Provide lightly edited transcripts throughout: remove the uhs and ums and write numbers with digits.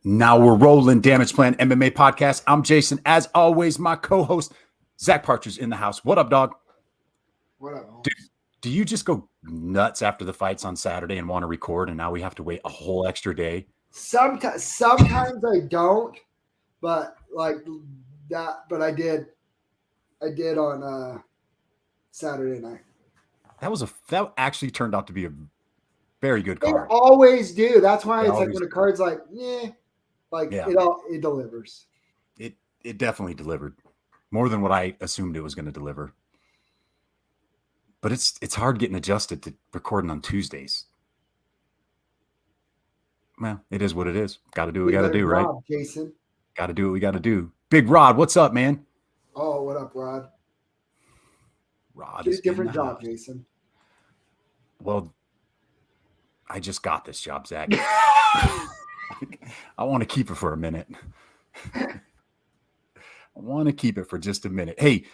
Now we're rolling. Damage Plan MMA podcast. I'm Jason. As always, my co-host Zack Partridge in the house. What up, dog? What up? Dude, do you just go nuts after the fights on Saturday and want to record, and now we have to wait a whole extra day? Sometimes I don't, but like that. But I did. I did on Saturday night. That actually turned out to be a very good They card. always do. That's why They it's like always when a do. card's like, like Yeah, it delivers. it definitely delivered more than what I assumed it was going to deliver. But it's hard getting adjusted to recording on Tuesdays. Well, it is what it is. Got to do what we Do a got to better do, right? job, Jason. Got to do what we got to do. Big Rod, what's up, man? Oh, what up, Rod? Rod Get is a in different the job, house. Jason. Well, I just got this job, Zach. I want to keep it for a minute. I want to keep it for just a minute. Hey,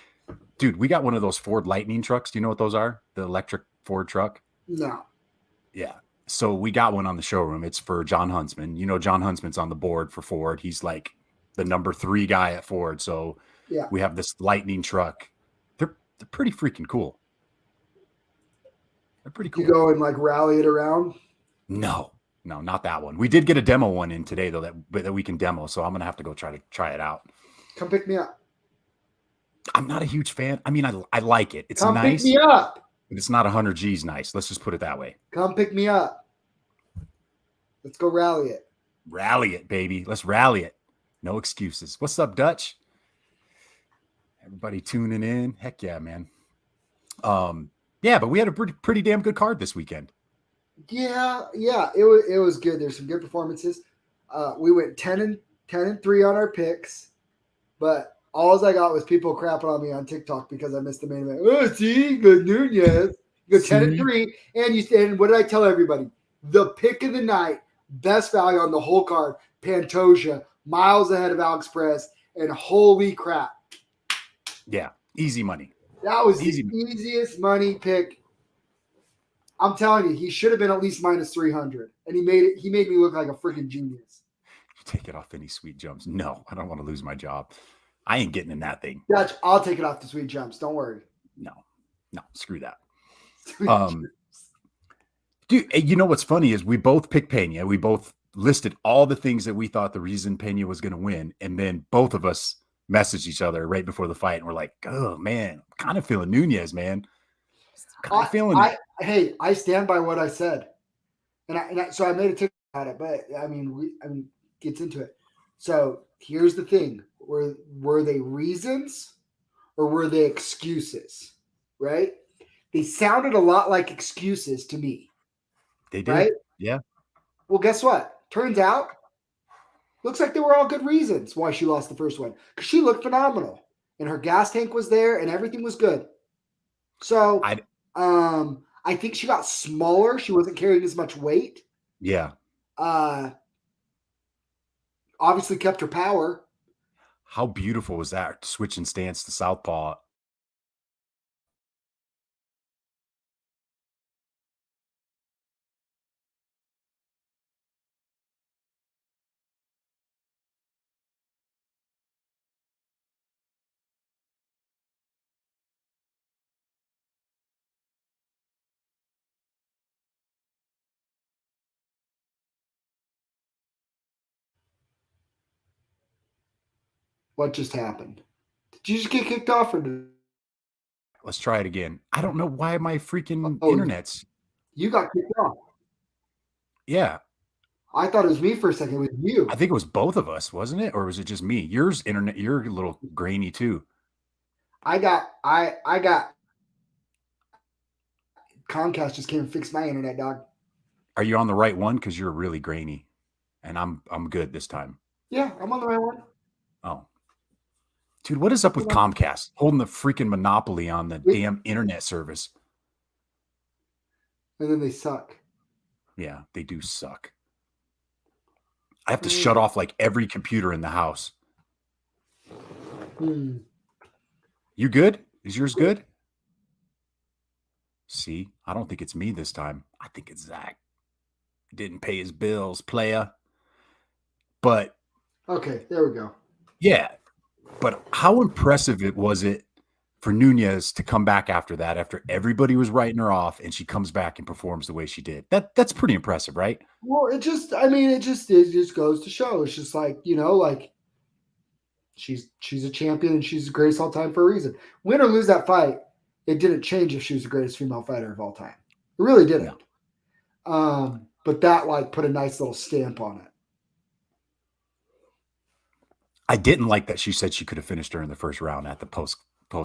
dude, we got one of those Ford Lightning trucks. Do you know what those are? The electric Ford truck? No. Yeah. So we got one on the showroom. It's for John Huntsman. You know, John Huntsman's on the board for Ford. He's like the number 3 guy at Ford. So Yeah. we have this Lightning truck. They're pretty freaking cool. They're pretty cool. You go and like rally it around. No, not that one. We did get a demo one in today though that we can demo. So I'm gonna have to go try it out. Come pick me up. I'm not a huge fan. I mean, I like it. It's Come nice, pick me up. but it's not 100 G's nice. Let's just put it that way. Come pick me up. Let's go rally it. Rally it, baby. Let's rally it. No excuses. What's up, Dutch? Everybody tuning in. Heck yeah, man. Yeah, but we had a pretty damn good card this weekend. Yeah, it was good. There's some good performances. We went 10-3 on our picks, but all I got was people crapping on me on TikTok because I missed the main event. Oh, see, good Nunes. You go 10-3, and what did I tell everybody? The pick of the night, best value on the whole card, Pantoja, miles ahead of Alex Perez, and holy crap. Yeah, easy money. That was the easiest money pick. I'm telling you, he should have been at least minus 300, and he made me look like a freaking genius. You take it off any sweet jumps? No, I don't want to lose my job. I ain't getting in that thing. Dutch, I'll take it off the sweet jumps. Don't worry. No, screw that. Dude, you know what's funny is we both picked Pena. We both listed all the things that we thought the reason Pena was going to win, and then both of us messaged each other right before the fight, and we're like, "Oh man, I'm kind of feeling Nunes, man. Hey, I stand by what I said, so I made a TikTok about it. But I mean, gets into it. So here's the thing: were they reasons or were they excuses? Right? They sounded a lot like excuses to me. They did, right? Yeah. Well, guess what? Turns out, looks like they were all good reasons why she lost the first one because she looked phenomenal and her gas tank was there and everything was good. So I think she got smaller. She wasn't carrying as much weight. Yeah. Obviously kept her power. How beautiful was that switching stance to southpaw? What just happened? Did you just get kicked off or did... Let's try it again. I don't know why my freaking internet's. You got kicked off. Yeah. I thought it was me for a second. It was you. I think it was both of us, wasn't it? Or was it just me? Yours internet, you're a little grainy too. I got Comcast just came and fixed my internet, dog. Are you on the right one? Because you're really grainy. And I'm good this time. Yeah, I'm on the right one. Oh. Dude, what is up with Comcast holding the freaking monopoly on the damn internet service? And then they suck. Yeah, they do suck. I have to shut off like every computer in the house. You good? Is yours good? See, I don't think it's me this time. I think it's Zack. Didn't pay his bills, playa. But Okay, there we go. yeah, but how impressive was it for Nunes to come back after that, after everybody was writing her off, and she comes back and performs the way she did? That's pretty impressive, right? Well, it just goes to show. It's just like, like she's a champion and she's the greatest all time for a reason. Win or lose that fight, it didn't change if she was the greatest female fighter of all time. It really didn't. No. But that like put a nice little stamp on it. I didn't like that she said she could have finished her in the first round at the post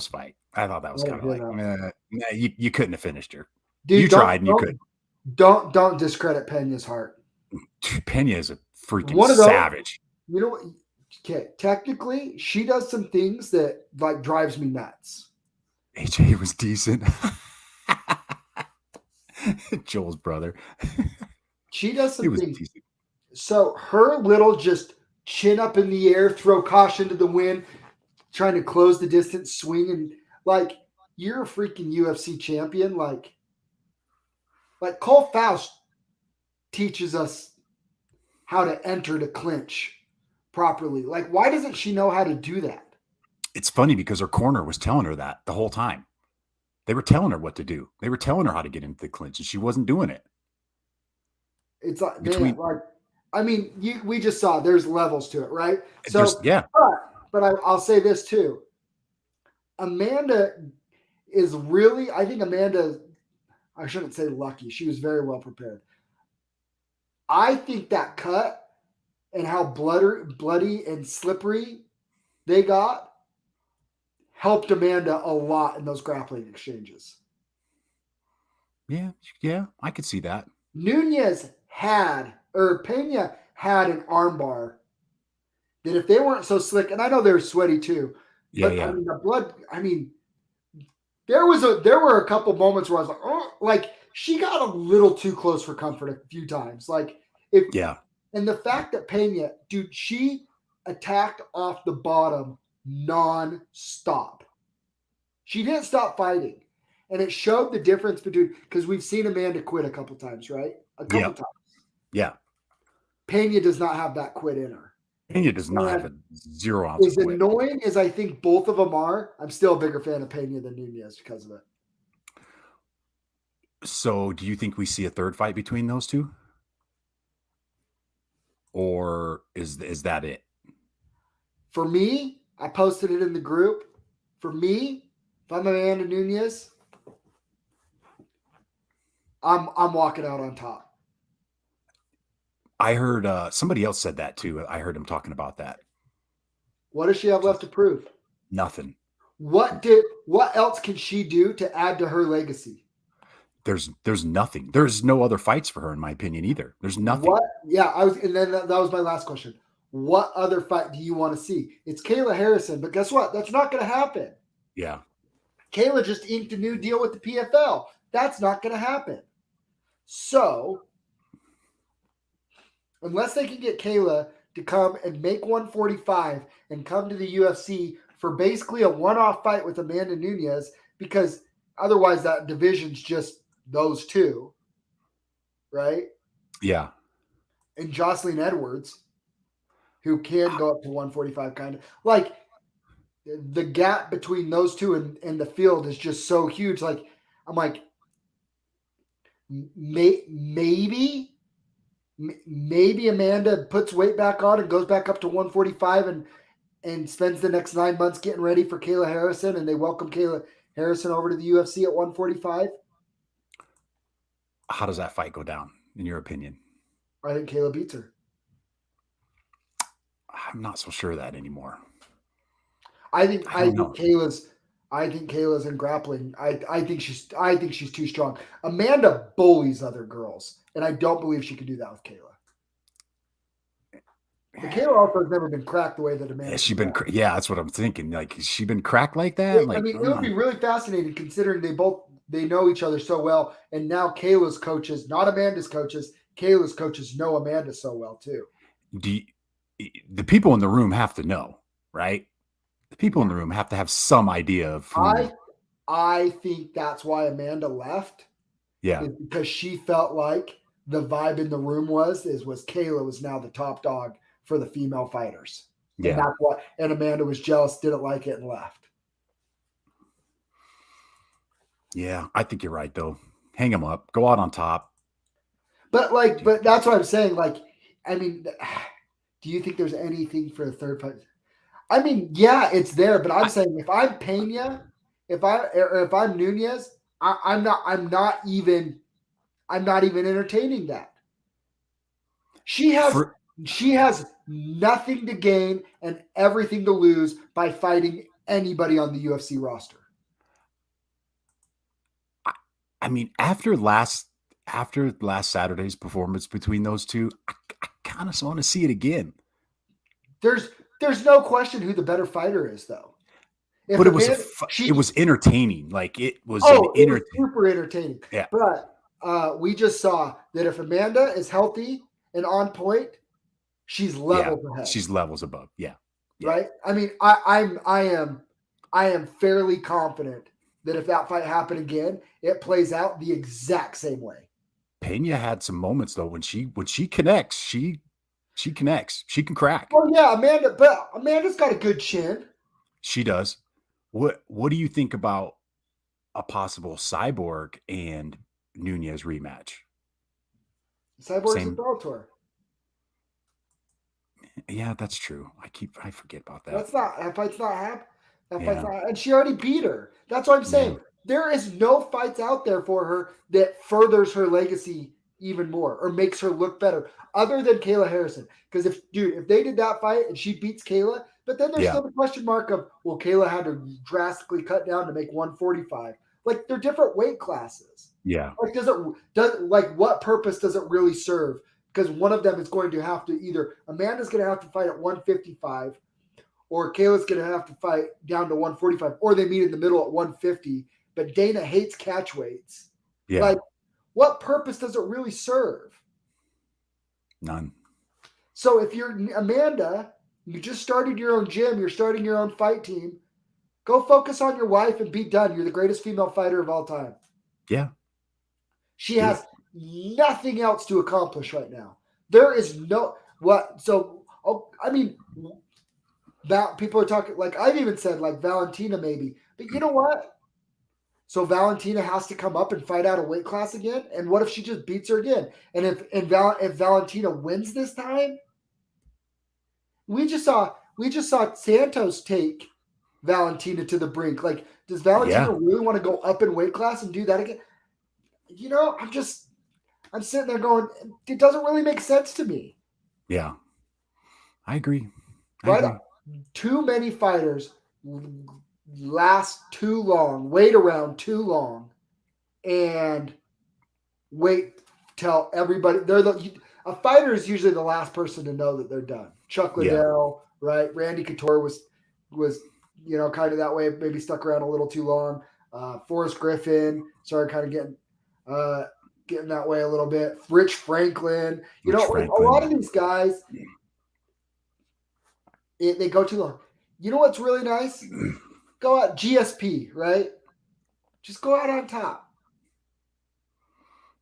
fight. I thought that was I kind didn't of hear like, that. nah, you couldn't have finished her. Dude, You tried and you couldn't. don't discredit Pena's heart. Pena is a freaking One of those, savage. you know what? Okay, technically, she does some things that like drives me nuts. AJ was decent. Joel's brother. She does It some was things. decent. So her little just chin up in the air, throw caution to the wind, trying to close the distance, swing, and like you're a freaking UFC champion. Like Cole Faust teaches us how to enter to clinch properly. Like, why doesn't she know how to do that? It's funny because her corner was telling her that the whole time. They were telling her what to do. They were telling her how to get into the clinch, and she wasn't doing it. It's like, man, Between like, I mean, we just saw there's levels to it, right? there's So, yeah, but I'll say this too. Amanda is really, I think Amanda, I shouldn't say lucky. She was very well prepared. I think that cut and how bloody and slippery they got helped Amanda a lot in those grappling exchanges. yeah, I could see that. Nunes Pena had an armbar that if they weren't so slick, and I know they're sweaty too, but I Yeah, mean the blood. I mean, there were a couple moments where I was like, oh, like she got a little too close for comfort a few times. Like if yeah. and the fact that Pena, dude, she attacked off the bottom non-stop. She didn't stop fighting. And it showed the difference between because we've seen Amanda quit a couple times, right? A couple Yep. times. Yeah. Pena does not have that quit in her. Pena does not have And a 0 ounce of as quit. annoying as I think both of them are, I'm still a bigger fan of Pena than Nunes because of it. So, do you think we see a third fight between those two, or is that it? For me, I posted it in the group. For me, if I'm Amanda Nunes, I'm walking out on top. I heard somebody else said that too. I heard him talking about that. What does she have left to prove? Nothing. What else can she do to add to her legacy? There's nothing. There's no other fights for her, in my opinion, either. There's nothing. What? Yeah, and then that was my last question. What other fight do you want to see? It's Kayla Harrison, but guess what? That's not going to happen. Yeah. Kayla just inked a new deal with the PFL. That's not going to happen. So, unless they can get Kayla to come and make 145 and come to the UFC for basically a one-off fight with Amanda Nunes, because otherwise that division's just those two, right? Yeah. And Jocelyn Edwards, who can go up to 145 kind of. Like, the gap between those two and the field is just so huge. Like, I'm like, maybe Amanda puts weight back on and goes back up to 145 and spends the next 9 months getting ready for Kayla Harrison, and they welcome Kayla Harrison over to the UFC at 145. How does that fight go down, in your opinion? I think Kayla beats her. I'm not so sure of that anymore. I think know. Kayla's in grappling. I think she's too strong. Amanda bullies other girls, and I don't believe she could do that with Kayla. But Kayla also has never been cracked the way that Amanda. Yeah, that's what I'm thinking. Like, has she been cracked like that? I mean, it would be really fascinating considering they know each other so well, and now Kayla's coaches, not Amanda's coaches, Kayla's coaches know Amanda so well too. The people in the room have to know, right? The people in the room have to have some idea of who. I think that's why Amanda left. Yeah. Because she felt like the vibe in the room was Kayla was now the top dog for the female fighters. And Yeah. that's what, and Amanda was jealous, didn't like it, and left. Yeah. I think you're right, though. Hang him up. Go out on top. But that's what I'm saying. Like, I mean, do you think there's anything for a third fight? I mean, yeah, it's there, but I'm saying if I'm Pena, if I'm Nunes, I'm not even entertaining that. She has nothing to gain and everything to lose by fighting anybody on the UFC roster. I mean, after last Saturday's performance between those two, I kind of want to see it again. There's no question who the better fighter is, though. But it was entertaining. Like it was it was super entertaining. Yeah. But we just saw that if Amanda is healthy and on point, she's levels ahead. She's levels above. Yeah. Right. I mean, I am fairly confident that if that fight happened again, it plays out the exact same way. Pena had some moments though when she connects, she connects. She can crack. Oh yeah, Amanda's got a good chin. She does. What do you think about a possible Cyborg and Nunes rematch? Cyborg's in Bellator. Yeah, that's true. I forget about that. That fight's not happening. And she already beat her. That's what I'm saying. Yeah. There is no fights out there for her that furthers her legacy even more or makes her look better, other than Kayla Harrison. Because if they did that fight and she beats Kayla, but then there's still the question mark of, well, Kayla had to drastically cut down to make 145. Like they're different weight classes. Yeah. Like what purpose does it really serve? Because one of them is going to have to either Amanda's going to have to fight at 155 or Kayla's going to have to fight down to 145 or they meet in the middle at 150. But Dana hates catch weights. Yeah. Like what purpose does it really serve? None. So if you're Amanda, you just started your own gym, you're starting your own fight team, go focus on your wife and be done. You're the greatest female fighter of all time. Yeah. She has nothing else to accomplish right now. There is no I mean, that people are talking like I've even said like Valentina maybe, but you know what? So Valentina has to come up and fight out a weight class again. And what if she just beats her again? And if Valentina wins this time, we just saw Santos take Valentina to the brink. Like, does Valentina really want to go up in weight class and do that again? You know, I'm sitting there going, it doesn't really make sense to me. Yeah. I agree. Too many fighters last too long, wait around too long, and wait till everybody. A fighter is usually the last person to know that they're done. Chuck Liddell, right? Randy Couture was kind of that way. Maybe stuck around a little too long. Forrest Griffin started kind of getting that way a little bit. Rich Franklin, a lot of these guys, they go too long. You know what's really nice? Go out GSP, right? Just go out on top.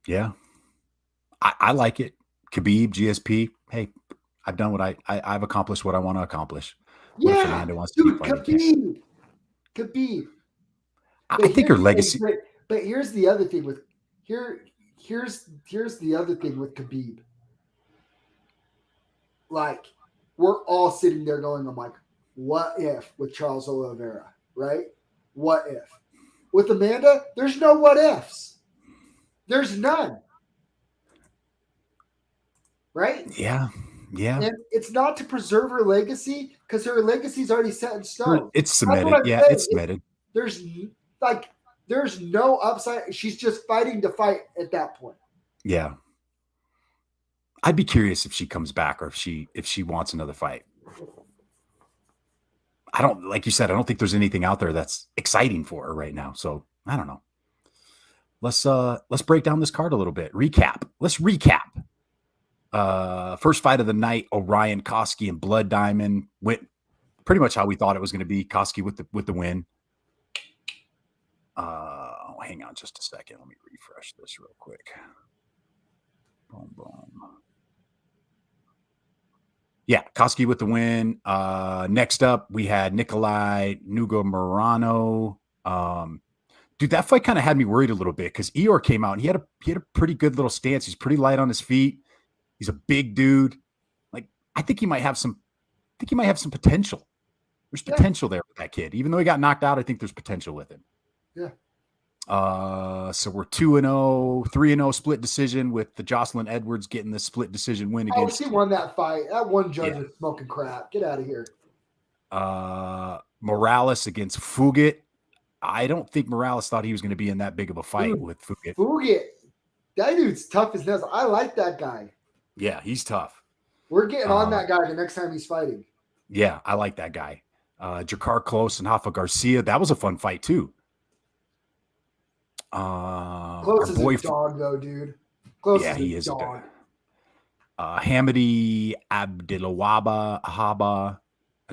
Yeah. I like it. Khabib, GSP. Hey, I've done what I've accomplished what I want to accomplish. What if Amanda wants to keep fighting? Khabib. I think her legacy. But here's the other thing with here's the other thing with Khabib. Like, we're all sitting there going, I'm like, what if with Charles Oliveira, right? What if? With Amanda, there's no what ifs. There's none. Right? Yeah. Yeah. And it's not to preserve her legacy because her legacy is already set in stone. It's cemented. Yeah, it's cemented. There's no upside. She's just fighting to fight at that point. Yeah. I'd be curious if she comes back or if she wants another fight. Like you said, I don't think there's anything out there that's exciting for her right now. So I don't know. Let's break down this card a little bit. Let's recap. First fight of the night, Orion Koski and Blood Diamond went pretty much how we thought it was going to be. Koski with the win. Hang on just a second. Let me refresh this real quick. Boom, boom. Yeah, Koski with the win. Next up, we had Nikolai Nugamurano. Dude, that fight kind of had me worried a little bit because Eeyore came out and he had a pretty good little stance. He's pretty light on his feet. He's a big dude. Like, I think he might have some potential. There's potential there with that kid. Even though he got knocked out, I think there's potential with him. Yeah. So we're 2-0, 3-0 split decision with the Jocelyn Edwards getting the split decision win against. She won that fight. That one judge was smoking crap. Get out of here. Morales against Fugit. I don't think Morales thought he was going to be in that big of a fight with Fugit. Fugit, that dude's tough as nails. I like that guy. Yeah, he's tough. We're getting on that guy the next time he's fighting. Yeah, I like that guy. Jakar Close and Rafa Garcia. That was a fun fight too. Close is a dog, though, dude. Close is a dog. Hamidi Abdelwahab,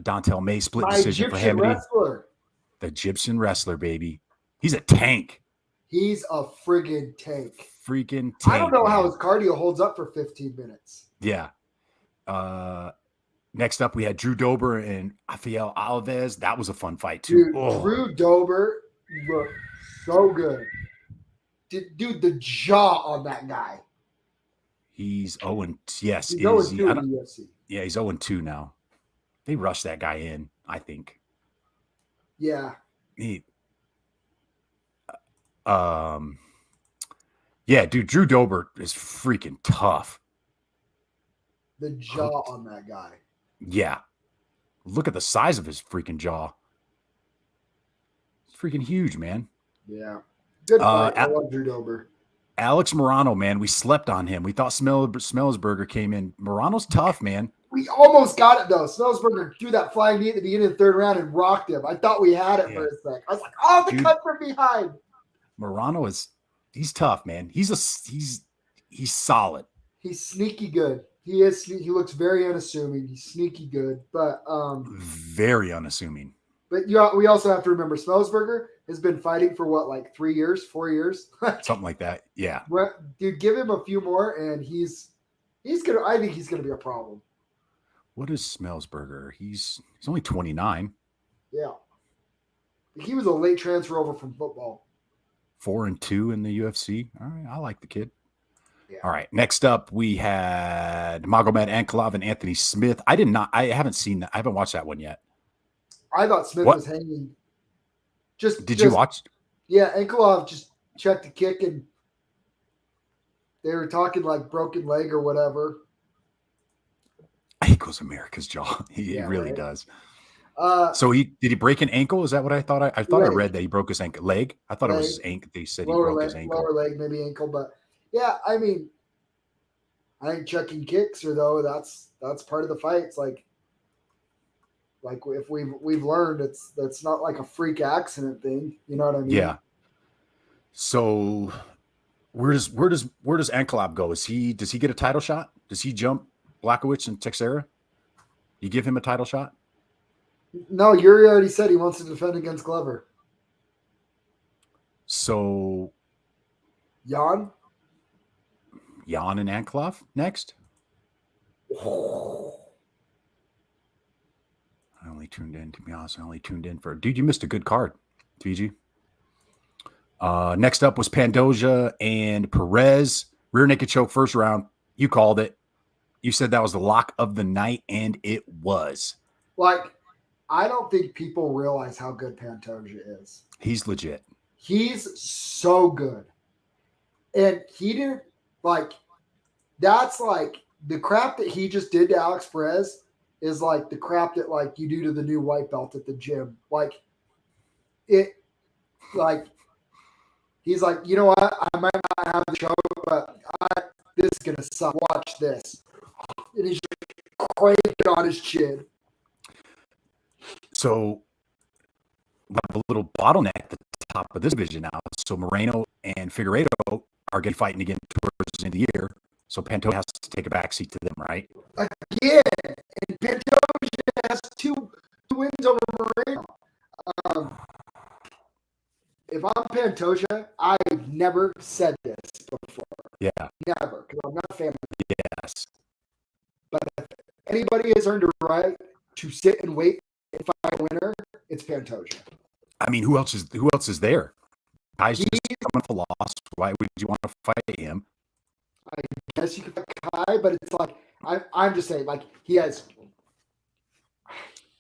Dontel May split decision for Hamidi. Wrestler. The Egyptian wrestler, baby. He's a tank. He's a friggin' tank. Freaking tank. I don't know how his cardio holds up for 15 minutes. Yeah. Next up, we had Drew Dober and Rafael Alves. That was a fun fight, too. Dude, Drew Dober looked so good. Dude, the jaw on that guy. He's 0-2. Yes. He's 0-2 in the UFC. Yeah, he's 0-2 now. They rushed that guy in, I think. Yeah. Yeah, dude, Drew Dober is freaking tough. The jaw on that guy. Yeah. Look at the size of his freaking jaw. It's freaking huge, man. Yeah. Good fight. I love Drew Dober. Alex Morano, man, we slept on him. We thought Smellsberger came in. Morano's tough, man. We almost got it, though. Smellsberger threw that flying knee at the beginning of the third round and rocked him. I thought we had it for a sec. I was like, oh, the cut from behind. Morano he's tough, man. He's solid. He's sneaky good. He looks very unassuming. He's sneaky good, but very unassuming. But we also have to remember Smellsberger has been fighting for what, like 3 years, 4 years, something like that. Yeah, dude, give him a few more, and he's gonna. I think he's gonna be a problem. What is Smellsberger? He's only 29. Yeah, he was a late transfer over from football. 4-2 in the UFC. All right, I like the kid. Yeah. All right. Next up, we had Magomed Ankalaev and Anthony Smith. I haven't seen that. I haven't watched that one yet. I thought Smith was hanging. Did you watch? Yeah, Ankalaev just checked a kick and they were talking like broken leg or whatever. He goes America's jaw. He really does. So did he break an ankle? Is that what I thought? I thought I read that he broke his leg. I thought it was his ankle. They said he broke his ankle. Lower leg, maybe ankle, but yeah, I mean, I think checking kicks though that's part of the fight. It's like if we've learned that's not like a freak accident thing. You know what I mean? Yeah. So where does Ankalaev go? Does he get a title shot? Does he jump Blachowicz and Teixeira? You give him a title shot? No, Yuri already said he wants to defend against Glover. So Jan and Ankalaev next? I only tuned in, to be honest. Dude, you missed a good card, TG. Next up was Pantoja and Perez. Rear naked choke, first round. You called it. You said that was the lock of the night, and it was. Like, I don't think people realize how good Pantoja is. He's legit. He's so good. And he didn't, that's like, the crap that he just did to Alex Perez is like the crap that you do to the new white belt at the gym. He's like, you know what? I might not have the show, but this is gonna suck. Watch this. And he's just cranking on his chin. So we have a little bottleneck at the top of this division now. So Moreno and Figueiredo are getting fighting again towards the end of the year. So Pantoja has to take a backseat to them, right? Again, and Pantoja has two wins over Moreno. If I'm Pantoja, I've never said this before. Yeah. Never, because I'm not a fan of Yes. But if anybody anybody has earned a right to sit and wait and fight a winner, it's Pantoja. I mean, who else is there? Kai's just coming off a loss. Why would you want to fight him? I guess you could fight Kai, but it's like I'm just saying, like he has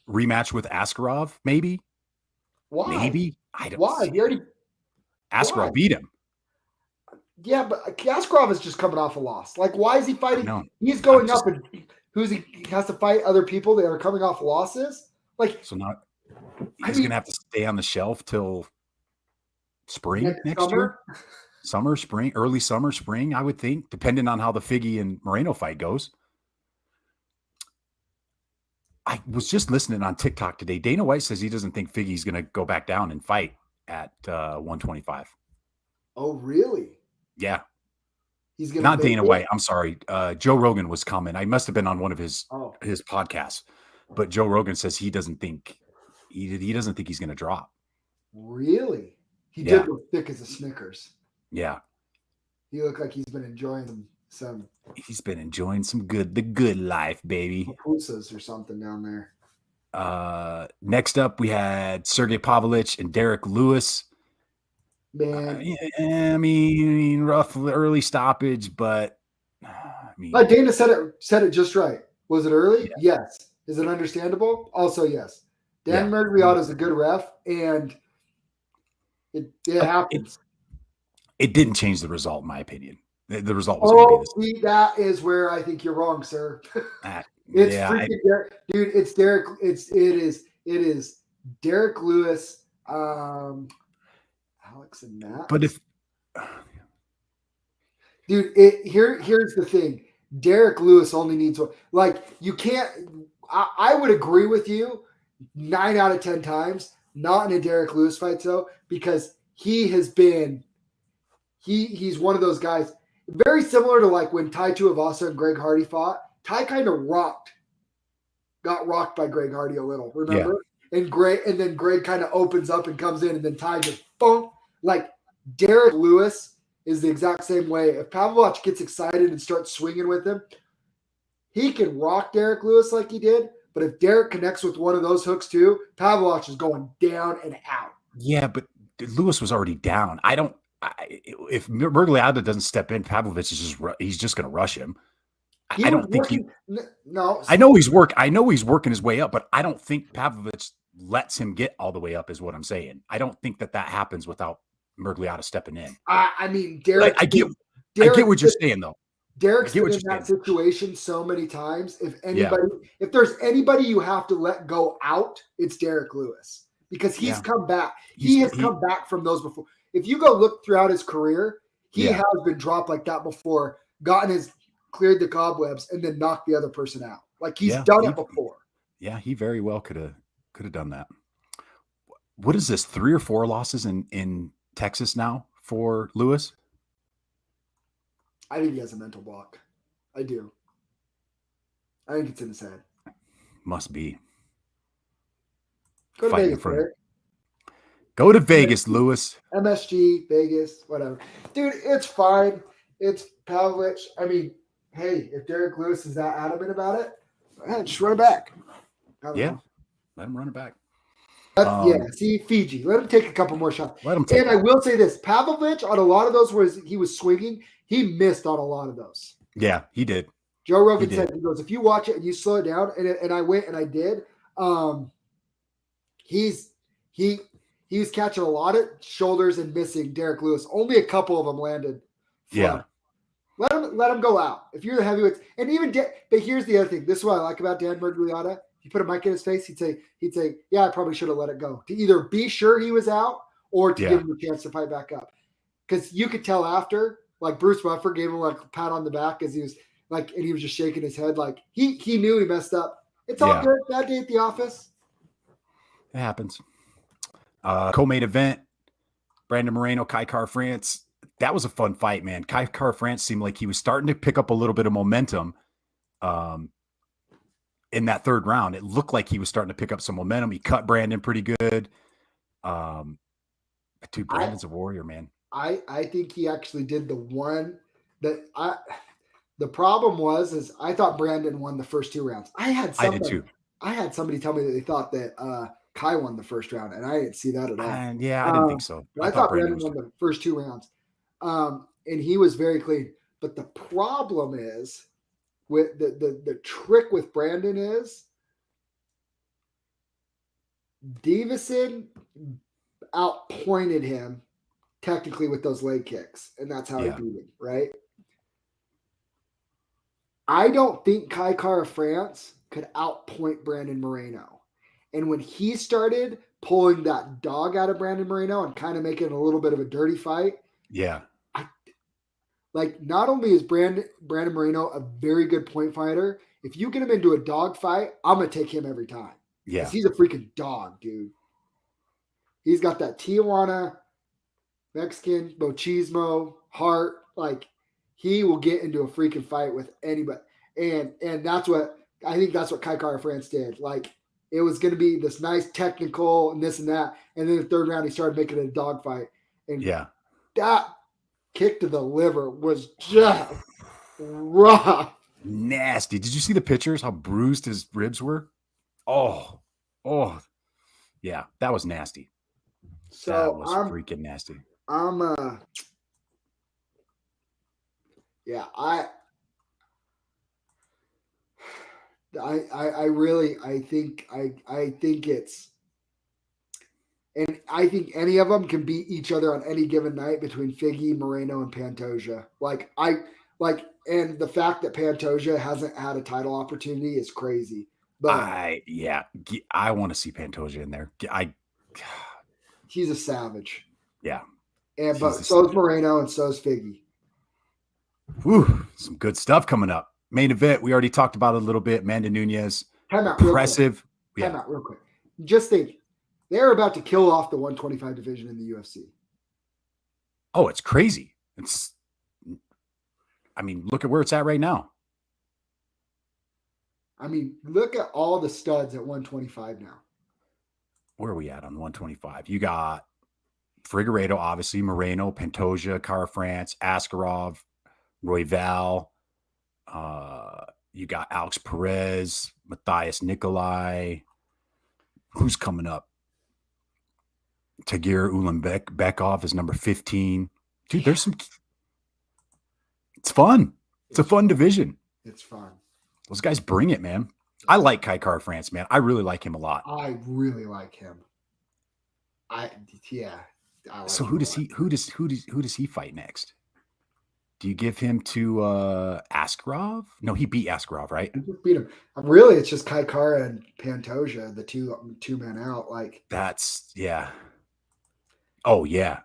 rematch with Askarov, maybe. Why? Maybe I don't. Why? He already Askarov beat him. Yeah, but Askarov is just coming off a loss. Like, why is he fighting? No, He's going up, and he has to fight other people that are coming off losses. Like, so now he's gonna have to stay on the shelf till spring next year. Summer, spring, early summer, spring, I would think, depending on how the Figgy and Moreno fight goes. I was just listening on TikTok today. Dana White says he doesn't think Figgy's going to go back down and fight at 125. Oh, really? Yeah. He's going to Not Dana White. I'm sorry. Joe Rogan was coming. I must have been on one of his podcasts. But Joe Rogan says he doesn't think he's going to drop. Really? He did look thick as a Snickers. Yeah. He looked like he's been enjoying some. He's been enjoying the good life, baby. Pupusas or something down there. Next up, we had Sergey Pavlovich and Derek Lewis. Man, I mean, rough early stoppage, but I mean, Dana said it just right. Was it early? Yeah. Yes. Is it understandable? Also, yes. Dan Mergliotta is a good ref, and it happens. It didn't change the result, in my opinion. The result was going to be this. That is where I think you're wrong, sir. It's dude. It's Derek. It is Derek Lewis, Alex and Matt. But dude, here's the thing. Derek Lewis only needs one. Like, you can't. I would agree with you 9 out of 10 times. Not in a Derek Lewis fight, though, because he has been. He's one of those guys, very similar to like when Tai Tuivasa and Greg Hardy fought. Tai kind of got rocked by Greg Hardy a little, remember? Yeah. And then Greg kind of opens up and comes in, and then Tai just boom. Like, Derek Lewis is the exact same way. If Pavlovich gets excited and starts swinging with him, he can rock Derek Lewis like he did. But if Derek connects with one of those hooks too, Pavlovich is going down and out. Yeah, but Lewis was already down. If Mergliotta doesn't step in, Pavlovich is he's just going to rush him. I don't think no. I know he's working his way up, but I don't think Pavlovich lets him get all the way up, is what I'm saying. I don't think that happens without Mergliotta stepping in. I mean, Derek. I get what you're saying, though. Derek's been in that situation so many times. If there's anybody you have to let go out, it's Derek Lewis, because he's come back. He has come back from those before. If you go look throughout his career, he has been dropped like that before, cleared the cobwebs, and then knocked the other person out. Like, he's done it before. Yeah, he very well could have done that. What is this? 3 or 4 losses in Texas now for Lewis? I think he has a mental block. I do. I think it's in his head. Must be. Go to Vegas, Derek. Go to Vegas, Lewis. MSG, Vegas, whatever. Dude, it's fine. It's Pavlovich. I mean, hey, if Derek Lewis is that adamant about it, just run it back. Yeah, let him run it back. See, Fiji. Let him take a couple more shots. And I will say this. Pavlovich, on a lot of those where he was swinging, he missed on a lot of those. Yeah, he did. Joe Rogan said, he goes, if you watch it and you slow it down, and I went and I did, he was catching a lot of shoulders and missing Derek Lewis. Only a couple of them landed. Yeah. Let him go out. If you're the heavyweights, and even but here's the other thing. This is what I like about Dan Mergliotta. If you put a mic in his face, he'd say, yeah, I probably should have let it go. To either be sure he was out or to give him a chance to fight back up. Because you could tell after, like Bruce Buffer gave him like a pat on the back as he was like, and he was just shaking his head like he knew he messed up. It's all good. That day at the office. It happens. Co-main event, Brandon Moreno, Kai Kara-France. That was a fun fight, man. Kai Kara-France seemed like he was starting to pick up a little bit of momentum in that third round. It looked like he was starting to pick up some momentum. He cut Brandon pretty good. Dude, Brandon's a warrior, man. I think he actually did the one that The problem is I thought Brandon won the first 2 rounds. I did too. had somebody tell me that they thought that Kai won the first round, and I didn't see that at all. And yeah, I didn't think so. But I I thought thought Brandon Brandon was. won the first 2 rounds, and he was very clean. But the problem is with the trick with Brandon is Davison outpointed him technically with those leg kicks, and that's how he beat him, right? I don't think Kai Kara France could outpoint Brandon Moreno. And when he started pulling that dog out of Brandon Moreno and kind of making it a little bit of a dirty fight, like not only is Brandon Moreno a very good point fighter, if you get him into a dog fight, I'm gonna take him every time. Yeah, because he's a freaking dog, dude. He's got that Tijuana Mexican machismo heart. Like he will get into a freaking fight with anybody, and that's what I think. That's what Kai Kara France did. Like it was going to be this nice technical and this and that, and then the third round he started making it a dog fight, and that kick to the liver was just rough, nasty. Did you see the pictures? How bruised his ribs were? Oh, yeah, that was nasty. So that was freaking nasty. Yeah, I really think it's, and I think any of them can beat each other on any given night between Figgy, Moreno, and Pantoja. And the fact that Pantoja hasn't had a title opportunity is crazy. But I want to see Pantoja in there. He's a savage. Yeah. But so is Moreno and so is Figgy. Whew, some good stuff coming up. Main event, we already talked about it a little bit. Amanda Nunes. Impressive. Time out real quick. Just think, they're about to kill off the 125 division in the UFC. Oh, it's crazy. Look at where it's at right now. Look at all the studs at 125 now. Where are we at on 125? You got Figueiredo, obviously, Moreno, Pantoja, Kara France, Askarov, Royval. You got Alex Perez, Matthias Nikolai. Who's coming up? Tagir Ulanbekov is number 15. Dude, there's some. It's fun. It's a fun division. It's fun. Those guys bring it, man. I like Kai Kara France, man. I really like him a lot. I really like him. So who does he fight next? Do you give him to Askarov? No, he beat Askarov, right? He just beat him. Really, it's just Kai Kara and Pantoja, the two men out. Like that's Oh yeah,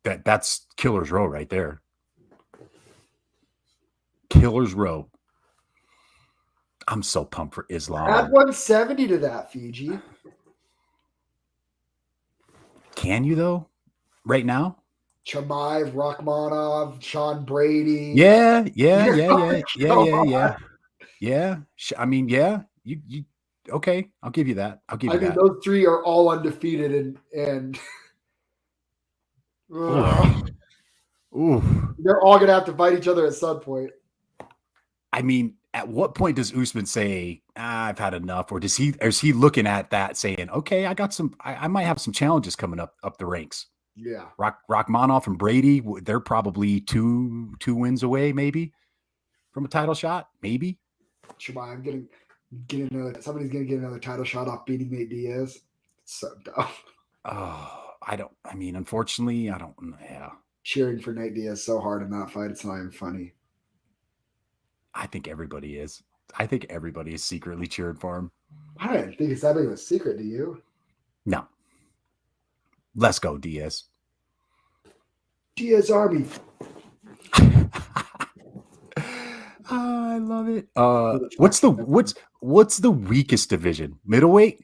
that's Killer's Row right there. Killer's Row. I'm so pumped for Islam. Add 170 to that, Fiji. Can you though? Right now? Chimaev, Rachmanov, Sean Brady. Yeah. You okay. I'll give you that. Those three are all undefeated and Ooh. They're all gonna have to fight each other at some point. At what point does Usman say, I've had enough? Or is he looking at that saying, okay, I might have some challenges coming up the ranks? Yeah. Rachmanov and Brady, they're probably two wins away, maybe, from a title shot. Maybe. Chimaev somebody's gonna get another title shot off beating Nate Diaz. It's so dumb. Oh, unfortunately, I don't. Yeah. Cheering for Nate Diaz so hard in that fight, it's not even funny. I think everybody is. I think everybody is secretly cheering for him. I didn't think it's that big of a secret, do you? No. Let's go, Diaz. Diaz Army. I love it. What's the weakest division? Middleweight?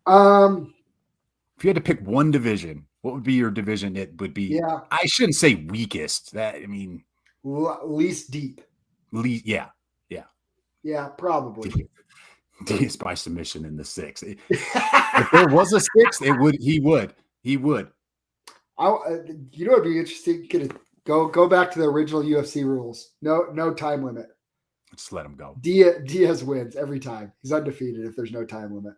If you had to pick one division, what would be your division? It would be. Yeah. I shouldn't say weakest. Least deep. Yeah. Yeah, probably. Diaz by submission in the 6. If there was a 6, he would. You know, it'd be interesting. Go back to the original UFC rules. No time limit. Just let him go. Diaz wins every time. He's undefeated if there's no time limit.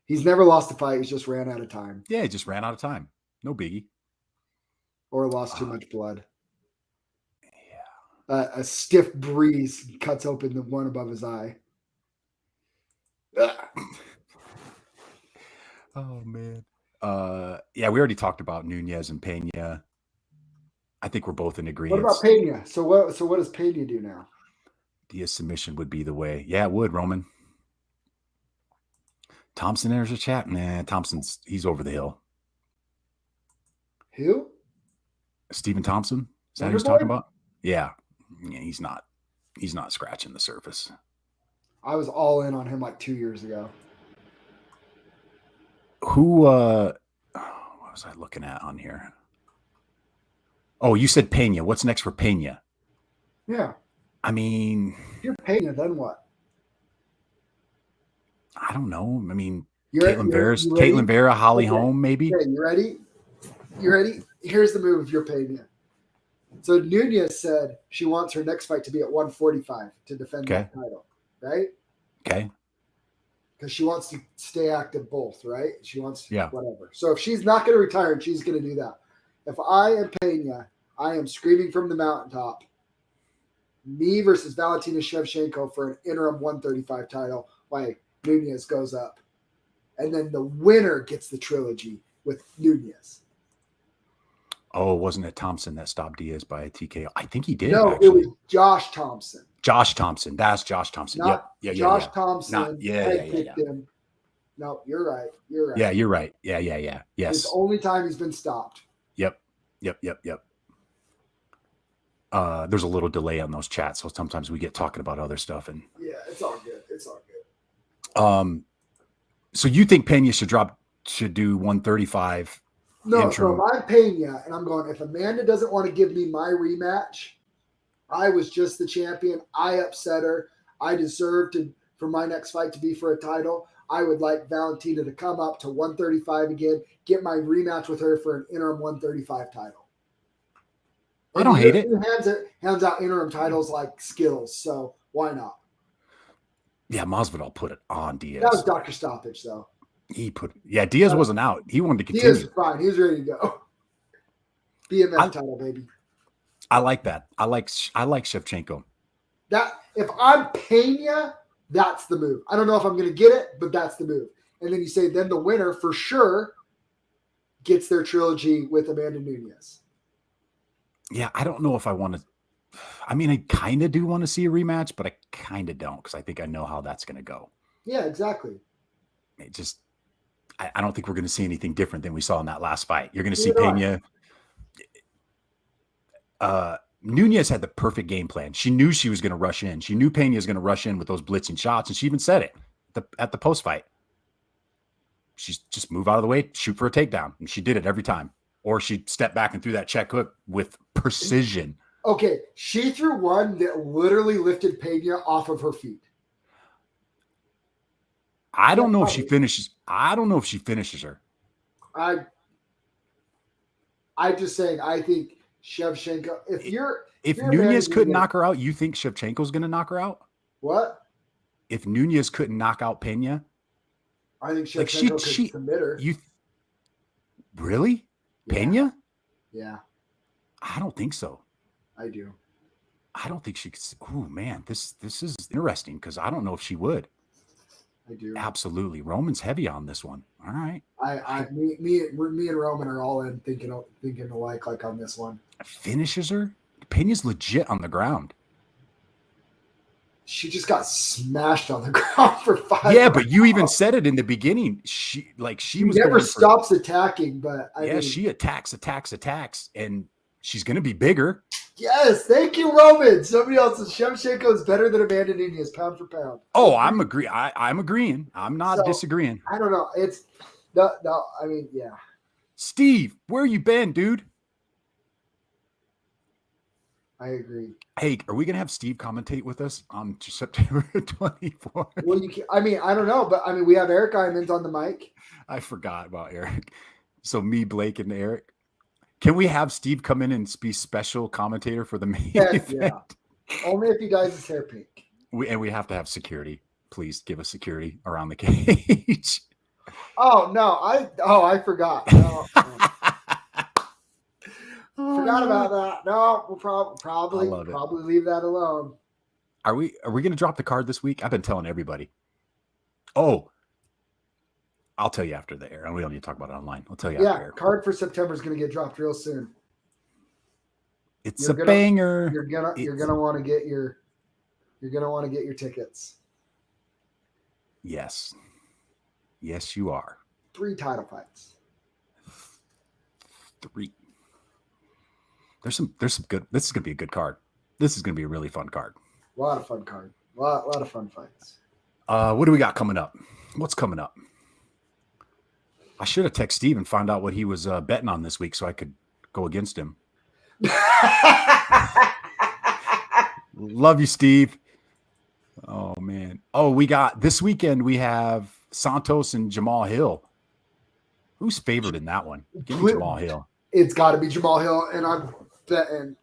He's never lost a fight. He's just ran out of time. Yeah, he just ran out of time. No biggie. Or lost too much blood. Yeah. A stiff breeze cuts open the one above his eye. Oh man. Yeah, we already talked about Nunes and Pena. I think we're both in agreement. What about Pena? So what does Pena do now? Diaz submission would be the way. Yeah, it would, Roman. Thompson enters a chat. Nah, he's over the hill. Who? Stephen Thompson? Is that who he's talking about? Yeah. He's not scratching the surface. I was all in on him like 2 years ago. Who what was I looking at on here? Oh, you said Pena. What's next for Pena? Yeah. I mean, if you're Pena, then what? I don't know. I mean, Caitlin Vera, Holly Holm, maybe. Okay, you ready? You ready? Here's the move if you're Pena. So Nunes said she wants her next fight to be at 145 to defend that title, right? Okay. Because she wants to stay active both, right? She wants whatever. So if she's not going to retire and she's going to do that, if I am Pena, I am screaming from the mountaintop, me versus Valentina Shevchenko for an interim 135 title, like Nunes goes up. And then the winner gets the trilogy with Nunes. Oh, wasn't it Thompson that stopped Diaz by a TKO? I think he did. No, actually. It was Josh Thompson. Josh Thompson. That's Josh Thompson. Josh Thompson. Kicked him. No, you're right. You're right. Yeah, you're right. Yeah. Yes. It's the only time he's been stopped. Yep. There's a little delay on those chats, so sometimes we get talking about other stuff. And yeah, it's all good. So you think Pena should do 135? No, so if I'm Pena and I'm going, if Amanda doesn't want to give me my rematch, I was just the champion. I upset her. I deserve for my next fight to be for a title. I would like Valentina to come up to 135 again, get my rematch with her for an interim 135 title. I don't hate it. Hands out interim titles like skills, so why not? Yeah, Masvidal put it on Diaz. That was Dr. Stoppage, though. Diaz wasn't out. He wanted to continue. Diaz was fine. He was ready to go. BMF title, baby. I like that. I like Shevchenko. That if I'm Pena, that's the move. I don't know if I'm going to get it, but that's the move. And then you say, then the winner for sure gets their trilogy with Amanda Nunes. Yeah, I don't know if I want to. I mean, I kind of do want to see a rematch, but I kind of don't because I think I know how that's going to go. Yeah, exactly. It just, I don't think we're going to see anything different than we saw in that last fight. You're going to see Pena. Nunes had the perfect game plan. She knew she was going to rush in. She knew Pena was going to rush in with those blitzing shots, and she even said it at the post fight. She's just move out of the way, shoot for a takedown, and she did it every time. Or she stepped back and threw that check hook with precision. Okay, she threw one that literally lifted Pena off of her feet. I don't know if she finishes. I don't know if she finishes her. I'm just saying. I think Shevchenko. If Nunes couldn't knock her out, you think Shevchenko's going to knock her out? What? If Nunes couldn't knock out Pena, I think Shevchenko could submit her. Really? Yeah. Pena? Yeah. I don't think so. I do. I don't think she could. Oh man, this is interesting because I don't know if she would. I do. Absolutely. Roman's heavy on this one. All right. Me and Roman are all in thinking alike like on this one. Finishes her? Pena's legit on the ground. She just got smashed on the ground for 5 Yeah, but you even said it in the beginning. She never stops attacking, but she attacks, and she's gonna be bigger. Yes, thank you, Roman. Somebody else says Shevchenko is better than Amanda Nunes, pound for pound. Oh, I'm agreeing. I'm not disagreeing. I don't know. It's no. I mean, yeah. Steve, where you been, dude? I agree. Hey, are we gonna have Steve commentate with us on September 24th? Well, I don't know, but we have Eric Imans on the mic. I forgot about Eric. So me, Blake, and Eric. Can we have Steve come in and be special commentator for the main event? Yeah. Only if he dyes his hair pink. We have to have security. Please give us security around the cage. Oh no! I forgot. No. Forgot about that. No, we'll probably leave that alone. Are we going to drop the card this week? I've been telling everybody. Oh, I'll tell you after the air. And we don't need to talk about it online. I'll tell you after air. Card for September is going to get dropped real soon. It's banger. You're gonna want to get your tickets. Yes, you are. 3 title fights. 3. There's some good. This is gonna be a good card. This is gonna be a really fun card. A lot of fun card. A lot of fun fights. What do we got coming up? What's coming up? I should have texted Steve and found out what he was betting on this week so I could go against him. Love you, Steve. Oh man. Oh, we got this weekend. We have Santos and Jamal Hill. Who's favored in that one? Give me Jamal Hill. It's got to be Jamal Hill, and I'm betting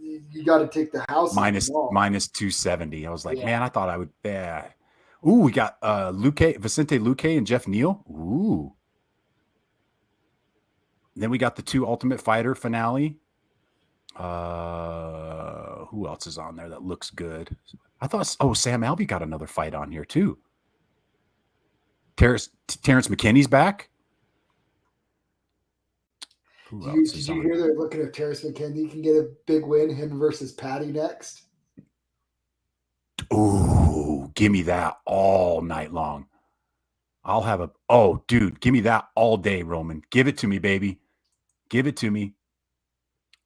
you got to take the house minus 270. I was like, man, I thought I would. Yeah. Ooh, we got Vicente Luque and Jeff Neal. Ooh. Then we got the 2 Ultimate Fighter finale. Who else is on there that looks good? I thought, Sam Alvey got another fight on here too. Terrence McKinney's back. Did you hear they're looking at Terrence McKinney can get a big win, him versus Patty next? Ooh, give me that all night long. I'll have give me that all day, Roman. Give it to me, baby. Give it to me.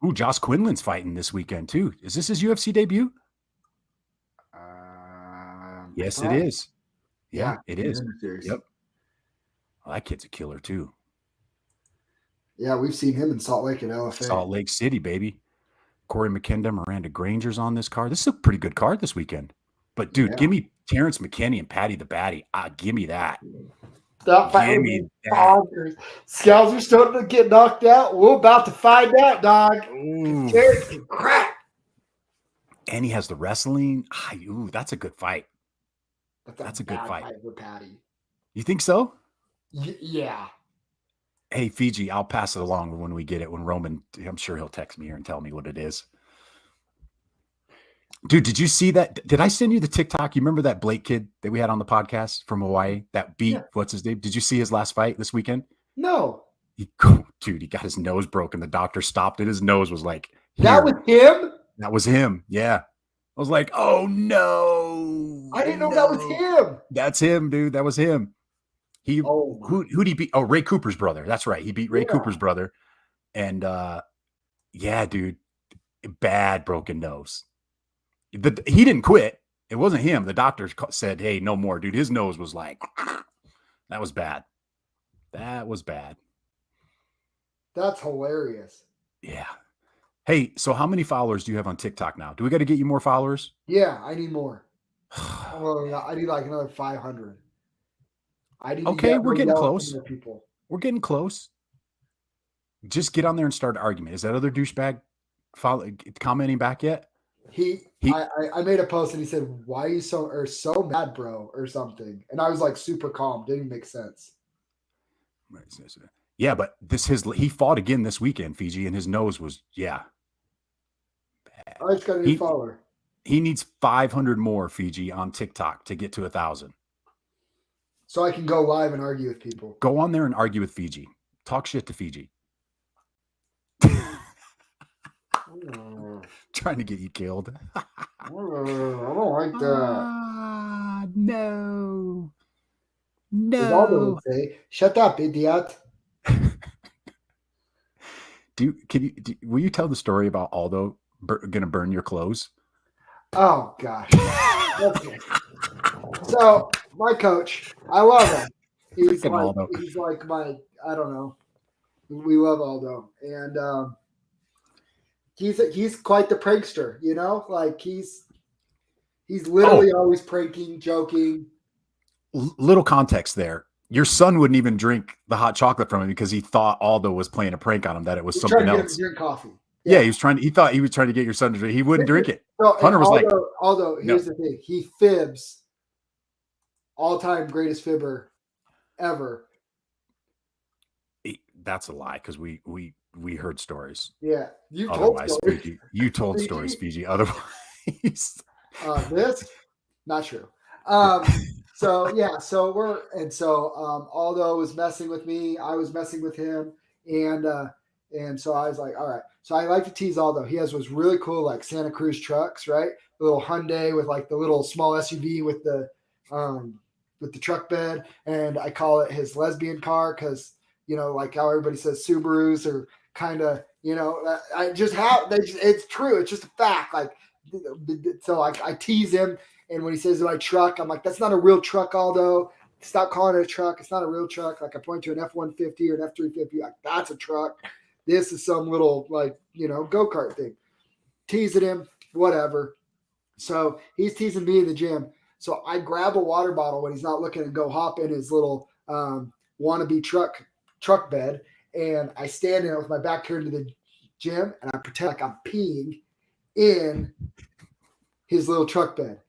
Ooh, Josh Quinlan's fighting this weekend too. Is this his UFC debut? Yes, it is. Yeah, it is. Yep. Well, that kid's a killer too. Yeah, we've seen him in Salt Lake and LFA. Salt Lake City, baby. Corey McKenna, Miranda Granger's on this card. This is a pretty good card this weekend. But, dude, give me Terrence McKinney and Patty the Batty. Give me that. Give me that. Scouts are starting to get knocked out. We're about to find out, dog. Terrence can crack. And he has the wrestling. Ooh, that's a good fight. That's a good fight. With Patty. You think so? Yeah. Hey, Fiji, I'll pass it along when we get it. When Roman, I'm sure he'll text me here and tell me what it is. Dude, did you see that? Did I send you the TikTok? You remember that Blake kid that we had on the podcast from Hawaii that beat, what's his name? Did you see his last fight this weekend? No. He got his nose broken. The doctor stopped it. His nose was like, that was him? That was him. Yeah. I was like, oh no. I didn't know that was him. That's him, dude. That was him. Who'd he beat? Oh, Ray Cooper's brother. That's right. He beat Ray Cooper's brother. And dude, bad broken nose. He didn't quit. It wasn't him. The doctor said, hey, no more, dude. His nose was like, that was bad. That was bad. That's hilarious. Yeah. Hey, so how many followers do you have on TikTok now? Do we got to get you more followers? Yeah, I need more. I need like another 500. We're getting close. We're getting close. Just get on there and start an argument. Is that other douchebag commenting back yet? I made a post and he said, "Why are you so mad, bro?" or something, and I was like super calm. Didn't make sense. Yeah, but he fought again this weekend, Fiji, and his nose was bad. I just got a new follower. He needs 500 more, Fiji, on TikTok to get to 1,000. So I can go live and argue with people. Go on there and argue with Fiji. Talk shit to Fiji. Trying to get you killed. I don't like that. No. Aldo would say, "Shut up, idiot." Will you tell the story about Aldo gonna burn your clothes? Oh gosh. Okay. So my coach, I love him. He's like my, I don't know. We love Aldo, and he's quite the prankster, you know. Like he's literally always pranking, joking. Little context there. Your son wouldn't even drink the hot chocolate from him because he thought Aldo was playing a prank on him, that it was something Trying to get him else. to drink coffee. Yeah, he thought he was trying to get your son to drink. He wouldn't drink it. So, Hunter was like, Aldo, here's the thing. He fibs, all-time greatest fibber ever. That's a lie, because we heard stories. Yeah, you told stories. Fiji, you told stories, Fiji. Otherwise, this not true. So Aldo was messing with me. I was messing with him, and so I was like, all right. So I like to tease Aldo. He has those really cool like Santa Cruz trucks, right? The little Hyundai with like the little small SUV with the truck bed, and I call it his lesbian car because like how everybody says Subarus are kind of I just have it's true. It's just a fact. Like so I tease him. And when he says my truck, I'm like, that's not a real truck, Aldo. Stop calling it a truck. It's not a real truck. Like I point to an F-150 or an F-350. Like that's a truck. This is some little go-kart thing. Teasing him, whatever. So he's teasing me in the gym. So I grab a water bottle when he's not looking and go hop in his little wannabe truck bed. And I stand in it with my back turned to the gym and I pretend like I'm peeing in his little truck bed.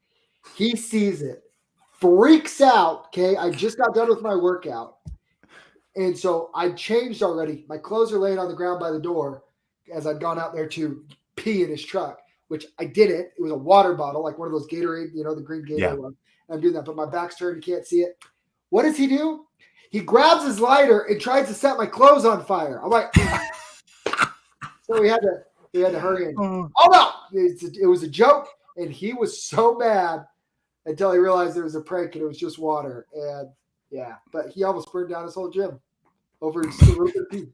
He sees it, freaks out. Okay. I just got done with my workout. And so I changed already. My clothes are laying on the ground by the door as I'd gone out there to pee in his truck, which I didn't. It was a water bottle, like one of those Gatorade, the green Gatorade one. I'm doing that, but my back's turned. You can't see it. What does he do? He grabs his lighter and tries to set my clothes on fire. I'm like, so we had to hurry in. Oh no, it was a joke. And he was so mad until he realized there was a prank and it was just water. And yeah, but he almost burned down his whole gym over just a little bit of pee.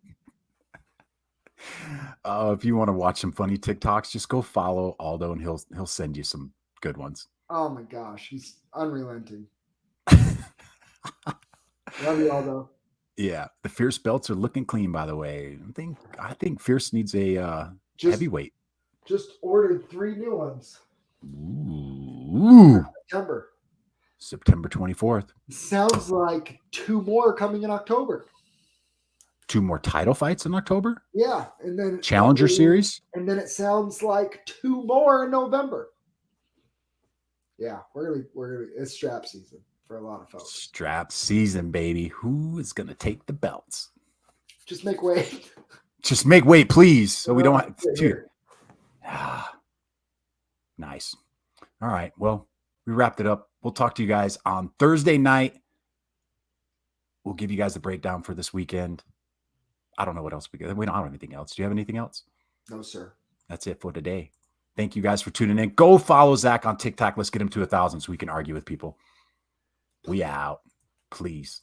If you want to watch some funny TikToks, just go follow Aldo and he'll send you some good ones. Oh my gosh, he's unrelenting. Love you, Aldo. Yeah, the Fierce belts are looking clean, by the way. I think Fierce needs a heavyweight. Just ordered 3 new ones. Ooh. September 24th. Sounds like 2 more coming in October. 2 more title fights in October? Yeah, and then Challenger Series? And then it sounds like 2 more in November. Yeah, we're gonna it's strap season for a lot of folks. Strap season, baby. Who is gonna take the belts? Just make weight. Just make weight, please. So we don't have to. Nice. All right. Well, we wrapped it up. We'll talk to you guys on Thursday night. We'll give you guys the breakdown for this weekend. I don't know what else we don't have anything else. Do you have anything else? No, sir. That's it for today. Thank you guys for tuning in. Go follow Zack on TikTok. Let's get him to 1,000 so we can argue with people. We out. Please.